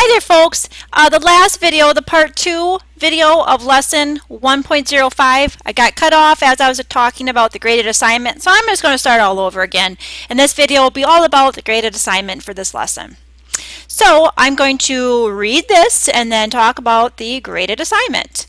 Hi there folks. The last video, the part 2 video of lesson 1.05, I got cut off as I was talking about the graded assignment, so I'm just going to start all over again. And this video will be all about the graded assignment for this lesson. So I'm going to read this and then talk about the graded assignment.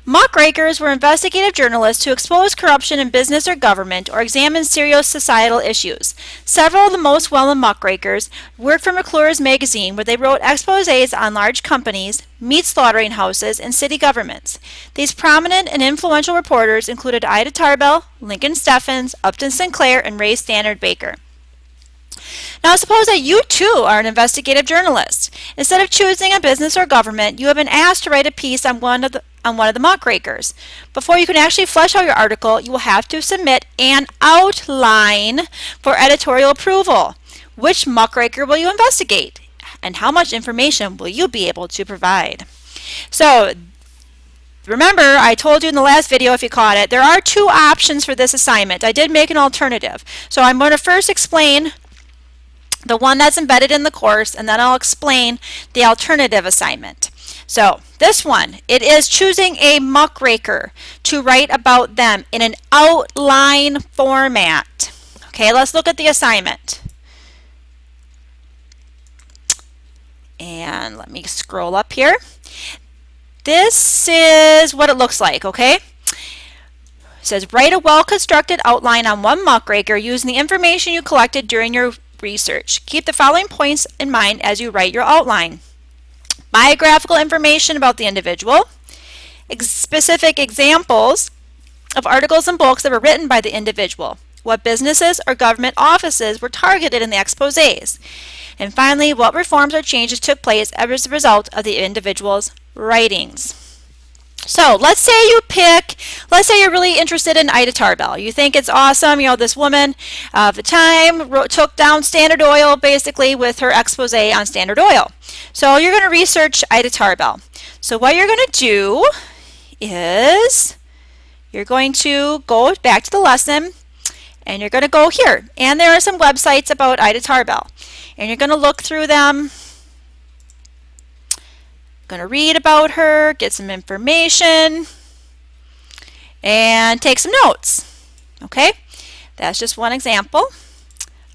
Muckrakers were investigative journalists who exposed corruption in business or government or examined serious societal issues. Several of the most well-known muckrakers worked for McClure's magazine, where they wrote exposés on large companies, meat slaughtering houses, and city governments. These prominent and influential reporters included Ida Tarbell, Lincoln Steffens, Upton Sinclair, and Ray Stannard Baker. Now suppose that you too are an investigative journalist. Instead of choosing a business or government, you have been asked to write a piece on one of the muckrakers. Before you can actually flesh out your article, you will have to submit an outline for editorial approval. Which muckraker will you investigate? And how much information will you be able to provide? So remember, I told you in the last video, if you caught it, there are two options for this assignment. I did make an alternative. So I'm going to first explain the one that's embedded in the course, and then I'll explain the alternative assignment. So this one, it is choosing a muckraker to write about them in an outline format. Okay, let's look at the assignment. And let me scroll up here. This is what it looks like, okay? It says, write a well-constructed outline on one muckraker using the information you collected during your research. Keep the following points in mind as you write your outline. Biographical information about the individual, specific examples of articles and books that were written by the individual, what businesses or government offices were targeted in the exposés, and finally, what reforms or changes took place as a result of the individual's writings. So let's say you're really interested in Ida Tarbell. You think it's awesome, this woman of the time took down Standard Oil basically with her expose on Standard Oil. So you're going to research Ida Tarbell. So what you're going to do is you're going to go back to the lesson and you're going to go here. And there are some websites about Ida Tarbell. And you're going to look through them. Going to read about her, get some information, and take some notes. Okay, that's just one example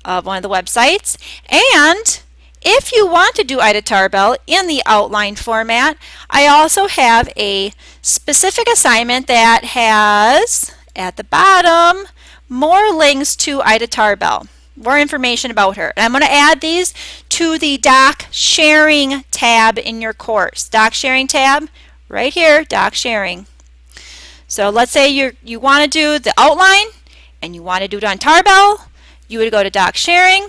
of one of the websites. And if you want to do Ida Tarbell in the outline format, I also have a specific assignment that has at the bottom more links to Ida Tarbell. More information about her. And I'm going to add these to the doc sharing tab in your course. Doc sharing tab, right here, doc sharing. So let's say you want to do the outline and you want to do it on Tarbell. You would go to doc sharing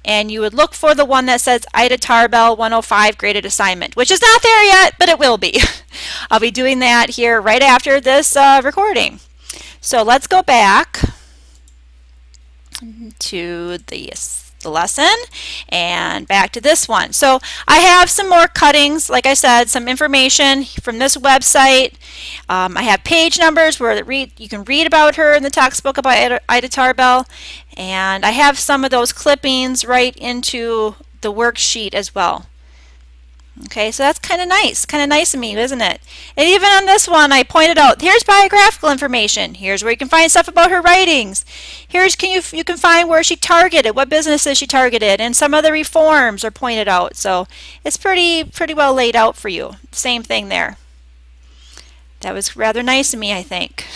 and you would look for the one that says Ida Tarbell 105 graded assignment, which is not there yet, but it will be. I'll be doing that here right after this recording. So let's go back to the lesson and back to this one. So I have some more cuttings, like I said, some information from this website. I have page numbers where you can read about her in the textbook about Ida Tarbell, and I have some of those clippings right into the worksheet as well. Okay, so that's kind of nice of me, isn't it? And even on this one, I pointed out, here's biographical information. Here's where you can find stuff about her writings. Here's you can find where she targeted, what businesses she targeted, and some of the reforms are pointed out. So it's pretty well laid out for you. Same thing there. That was rather nice of me, I think.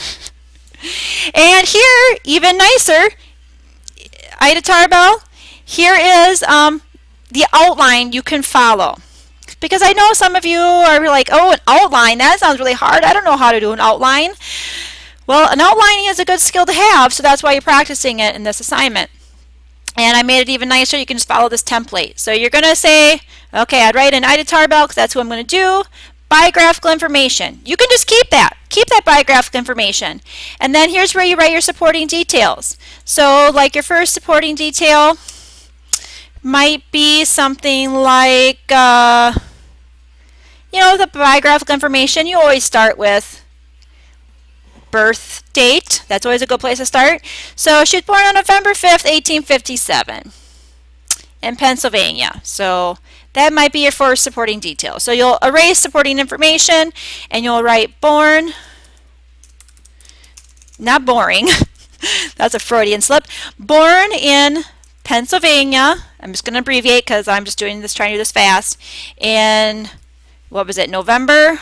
And here, even nicer, Ida Tarbell, here is the outline you can follow. Because I know some of you are like, oh, an outline, that sounds really hard. I don't know how to do an outline. Well, an outlining is a good skill to have, so that's why you're practicing it in this assignment. And I made it even nicer. You can just follow this template. So you're going to say, okay, I'd write in Ida Tarbell because that's what I'm going to do. Biographical information. You can just keep that. Keep that biographical information. And then here's where you write your supporting details. So like your first supporting detail might be something like, the biographical information. You always start with birth date. That's always a good place to start. So she was born on November 5th, 1857. in Pennsylvania. So that might be your first supporting detail. So you'll erase supporting information and you'll write born, not boring, that's a Freudian slip, born in Pennsylvania. I'm just going to abbreviate because I'm just doing this, trying to do this fast. In, what was it, November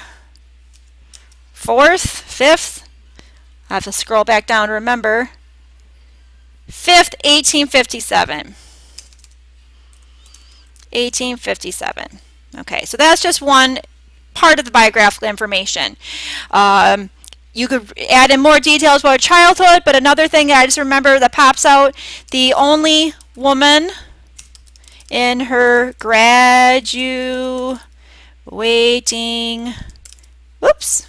4th, 5th? I have to scroll back down to remember. 5th, 1857. 1857. Okay, so that's just one part of the biographical information. You could add in more details about childhood, but another thing I just remember that pops out, the only woman in her graduating, whoops,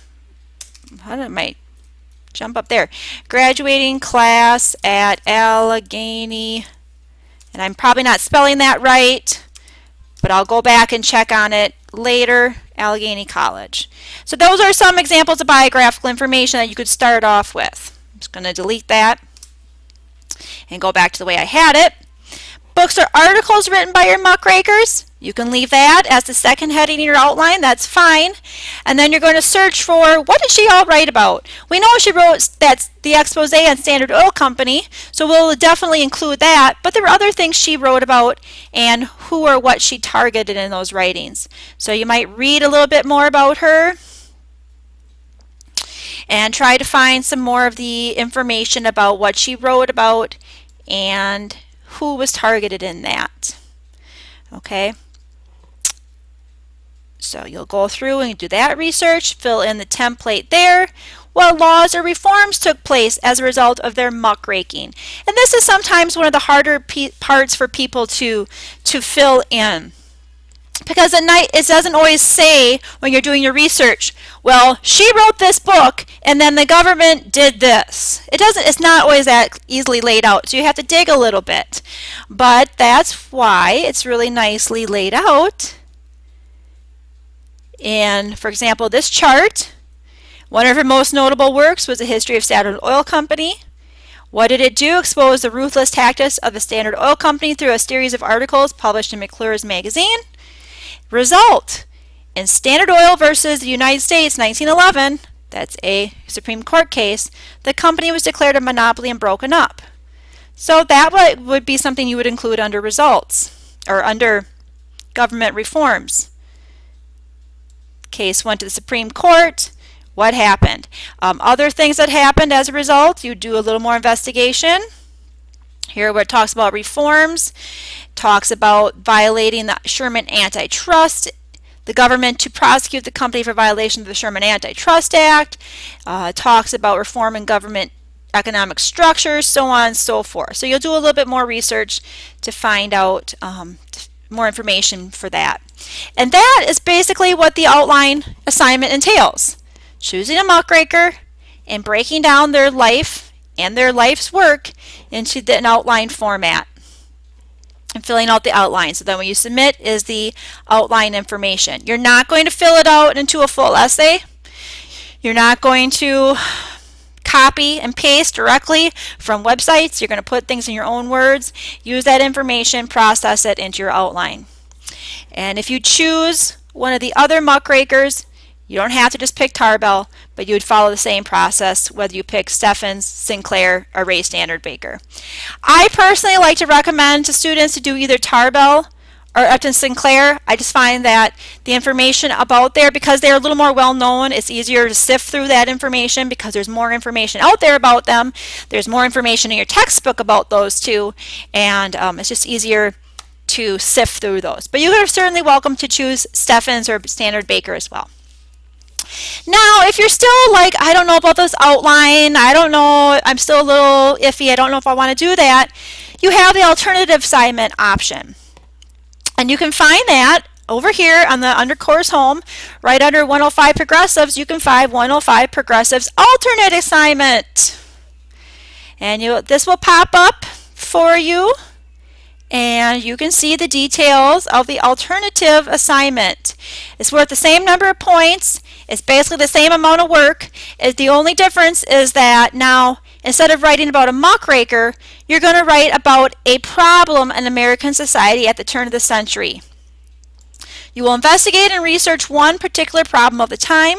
how did my jump up there, graduating class at Allegheny, and I'm probably not spelling that right, but I'll go back and check on it later, Allegheny College. So those are some examples of biographical information that you could start off with. I'm just going to delete that and go back to the way I had it. Books or articles written by your muckrakers, you can leave that as the second heading in your outline, that's fine. And then you're going to search for, what did she all write about? We know she wrote that's the expose on Standard Oil Company, so we'll definitely include that, but there were other things she wrote about and who or what she targeted in those writings. So you might read a little bit more about her and try to find some more of the information about what she wrote about and who was targeted in that. Okay, so you'll go through and do that research, fill in the template there. What laws or reforms took place as a result of their muckraking? And this is sometimes one of the harder parts for people to fill in. Because at night, it doesn't always say when you're doing your research, well, she wrote this book and then the government did this. It's not always that easily laid out, so you have to dig a little bit. But that's why it's really nicely laid out. And for example, this chart, one of her most notable works was A History of Standard Oil Company. What did it do? Expose the ruthless tactics of the Standard Oil Company through a series of articles published in McClure's magazine. Result, in Standard Oil versus the United States, 1911, that's a Supreme Court case, the company was declared a monopoly and broken up. So that would be something you would include under results, or under government reforms. Case went to the Supreme Court. What happened? Other things that happened as a result, you do a little more investigation. Here where it talks about reforms, talks about violating the Sherman Antitrust, the government to prosecute the company for violation of the Sherman Antitrust Act, talks about reform in government economic structures, so on and so forth. So you'll do a little bit more research to find out more information for that. And that is basically what the outline assignment entails. Choosing a muckraker and breaking down their life and their life's work into an outline format and filling out the outline. So then when you submit is the outline information. You're not going to fill it out into a full essay. You're not going to copy and paste directly from websites. You're going to put things in your own words, use that information, process it into your outline. And if you choose one of the other muckrakers, you don't have to just pick Tarbell, but you would follow the same process whether you pick Steffens, Sinclair, or Ray Standard Baker. I personally like to recommend to students to do either Tarbell or Upton Sinclair. I just find that the information about there, because they're a little more well known, it's easier to sift through that information because there's more information out there about them. There's more information in your textbook about those two, and it's just easier to sift through those. But you are certainly welcome to choose Steffens or Standard Baker as well. Now, if you're still like, I don't know about this outline, I don't know, I'm still a little iffy, I don't know if I want to do that, you have the alternative assignment option. And you can find that over here on the under course home, right under 105 progressives, you can find 105 progressives alternate assignment. And this will pop up for you, and you can see the details of the alternative assignment. It's worth the same number of points. It's basically the same amount of work. The only difference is that now, instead of writing about a muckraker, you're going to write about a problem in American society at the turn of the century. You will investigate and research one particular problem of the time.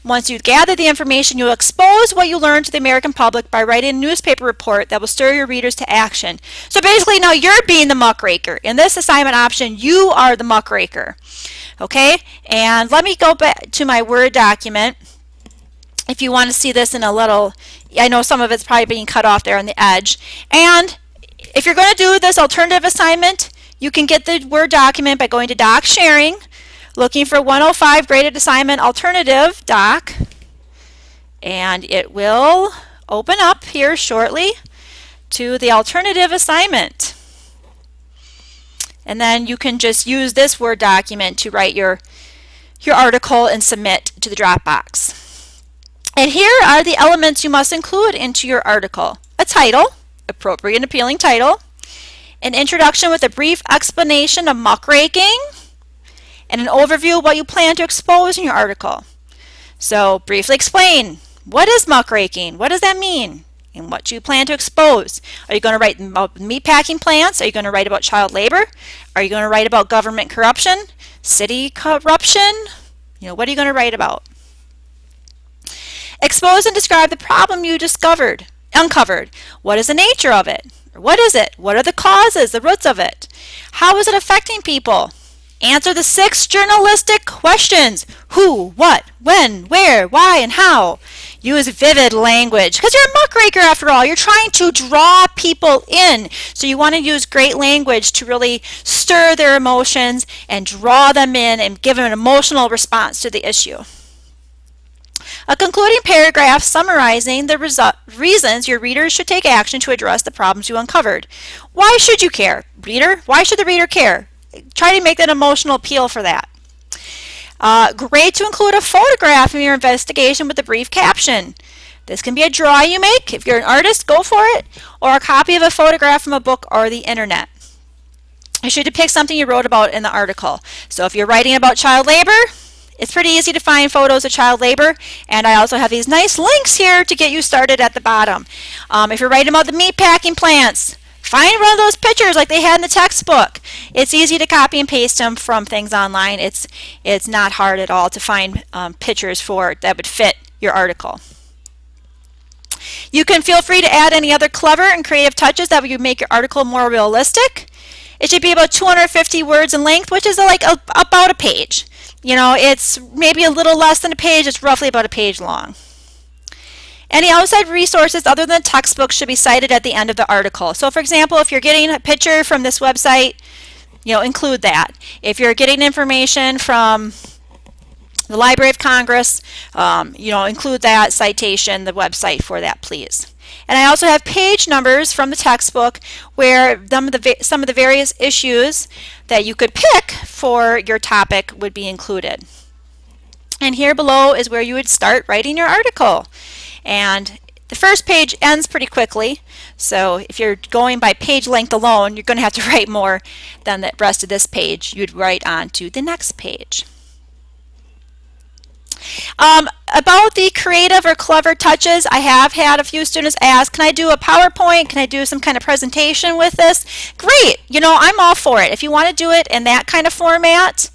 Once you gather the information, you'll expose what you learned to the American public by writing a newspaper report that will stir your readers to action. So basically now you're being the muckraker. In this assignment option, you are the muckraker. Okay, and let me go back to my Word document. If you want to see this in a little, I know some of it's probably being cut off there on the edge. And if you're going to do this alternative assignment, you can get the Word document by going to Doc Sharing, looking for 105 Graded Assignment Alternative Doc, and it will open up here shortly to the alternative assignment. And then you can just use this Word document to write your article and submit to the Dropbox. And here are the elements you must include into your article. A title, appropriate and appealing title, an introduction with a brief explanation of muckraking, and an overview of what you plan to expose in your article. So briefly explain, what is muckraking? What does that mean? And what do you plan to expose? Are you going to write about meatpacking plants? Are you going to write about child labor? Are you going to write about government corruption? City corruption? What are you going to write about? Expose and describe the problem you uncovered. What is the nature of it? What is it? What are the causes, the roots of it? How is it affecting people? Answer the 6 journalistic questions. Who, what, when, where, why, and how. Use vivid language, because you're a muckraker after all. You're trying to draw people in. So you want to use great language to really stir their emotions and draw them in and give them an emotional response to the issue. A concluding paragraph summarizing the reasons your readers should take action to address the problems you uncovered. Why should you care, reader? Why should the reader care? Try to make that emotional appeal for that. Great to include a photograph in your investigation with a brief caption. This can be a drawing you make. If you're an artist, go for it. Or a copy of a photograph from a book or the internet. You should depict something you wrote about in the article. So if you're writing about child labor, it's pretty easy to find photos of child labor, and I also have these nice links here to get you started at the bottom. If you're writing about the meatpacking plants, find one of those pictures like they had in the textbook. It's easy to copy and paste them from things online. It's not hard at all to find pictures that would fit your article. You can feel free to add any other clever and creative touches that would make your article more realistic. It should be about 250 words in length, which is like about a page. It's maybe a little less than a page. It's roughly about a page long. Any outside resources other than textbooks should be cited at the end of the article. So for example, if you're getting a picture from this website, include that. If you're getting information from the Library of Congress, include that citation, the website for that, please. And I also have page numbers from the textbook where some of the various issues that you could pick for your topic would be included. And here below is where you would start writing your article. And the first page ends pretty quickly, so if you're going by page length alone, you're going to have to write more than the rest of this page. You'd write on to the next page. About the creative or clever touches, I have had a few students ask, can I do a PowerPoint? Can I do some kind of presentation with this? Great, I'm all for it. If you want to do it in that kind of format,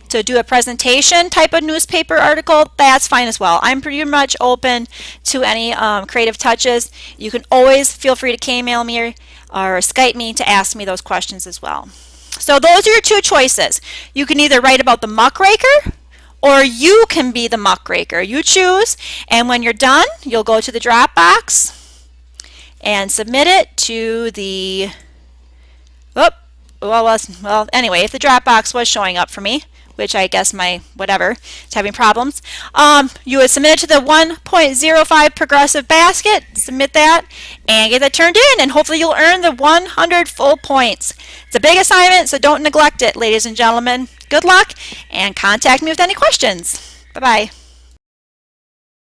to do a presentation type of newspaper article, that's fine as well. I'm pretty much open to any creative touches. You can always feel free to K-mail me or Skype me to ask me those questions as well. So those are your 2 choices. You can either write about the muckraker, or you can be the muckraker. You choose, and when you're done, you'll go to the Dropbox and submit it to the, anyway, if the Dropbox was showing up for me, which I guess my whatever is having problems, you would submit it to the 1.05 progressive basket, submit that, and get that turned in, and hopefully you'll earn the 100 full points. It's a big assignment, so don't neglect it, ladies and gentlemen. Good luck, and contact me with any questions. Bye-bye.